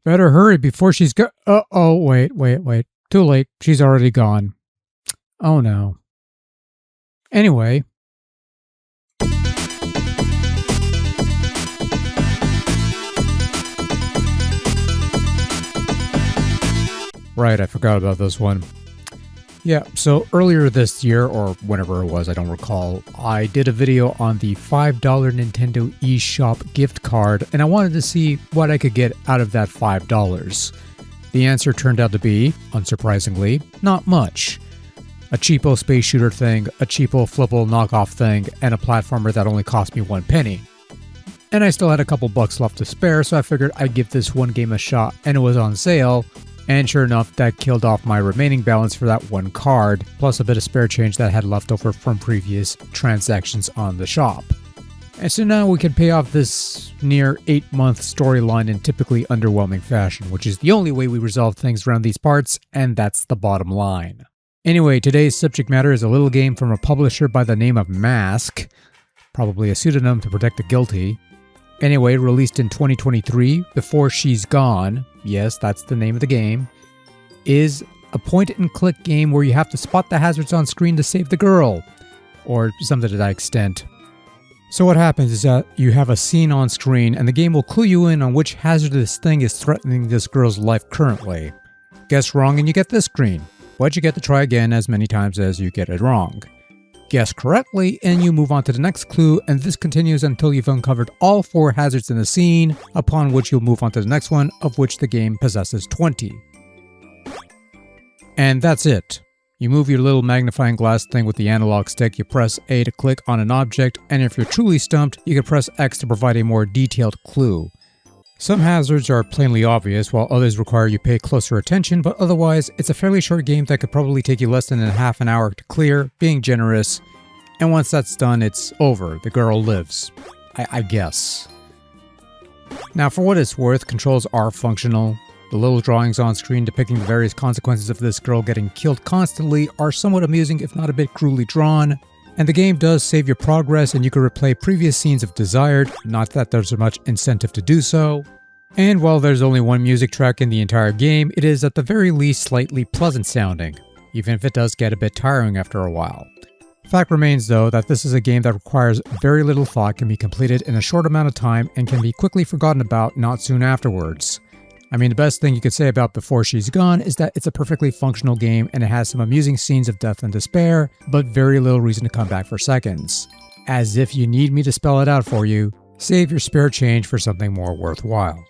Better hurry before she's go- oh, wait. Too late. She's already gone. Oh no. Anyway. Right, I forgot about this one. Yeah, so earlier this year, or whenever it was, I don't recall, I did a video on the $5 Nintendo eShop gift card, and I wanted to see what I could get out of that $5. The answer turned out to be, unsurprisingly, not much. A cheapo space shooter thing, a cheapo flipple knockoff thing, and a platformer that only cost me 1 penny. And I still had a couple bucks left to spare, so I figured I'd give this one game a shot, and it was on sale. And sure enough, that killed off my remaining balance for that one card, plus a bit of spare change that I had left over from previous transactions on the shop. And so now we can pay off this near 8-month storyline in typically underwhelming fashion, which is the only way we resolve things around these parts, and that's the bottom line. Anyway, today's subject matter is a little game from a publisher by the name of Mask, probably a pseudonym to protect the guilty. Anyway, released in 2023, Before She's Gone, yes, that's the name of the game, is a point-and-click game where you have to spot the hazards on screen to save the girl, or something to that extent. So what happens is that you have a scene on screen, and the game will clue you in on which hazardous thing is threatening this girl's life currently. Guess wrong and you get this screen, but you get to try again as many times as you get it wrong. Guess correctly, and you move on to the next clue, and this continues until you've uncovered all 4 hazards in the scene, upon which you'll move on to the next one, of which the game possesses 20. And that's it. You move your little magnifying glass thing with the analog stick, you press A to click on an object, and if you're truly stumped, you can press X to provide a more detailed clue. Some hazards are plainly obvious, while others require you pay closer attention, but otherwise, it's a fairly short game that could probably take you less than a half an hour to clear, being generous, and once that's done, it's over. The girl lives. I guess. Now, for what it's worth, controls are functional. The little drawings on screen depicting the various consequences of this girl getting killed constantly are somewhat amusing, if not a bit cruelly drawn. And the game does save your progress, and you can replay previous scenes if desired, not that there's much incentive to do so. And while there's only one music track in the entire game, it is at the very least slightly pleasant sounding, even if it does get a bit tiring after a while. Fact remains though that this is a game that requires very little thought, can be completed in a short amount of time, and can be quickly forgotten about not soon afterwards. I mean, the best thing you could say about Before She's Gone is that it's a perfectly functional game and it has some amusing scenes of death and despair, but very little reason to come back for seconds. As if you need me to spell it out for you, save your spare change for something more worthwhile.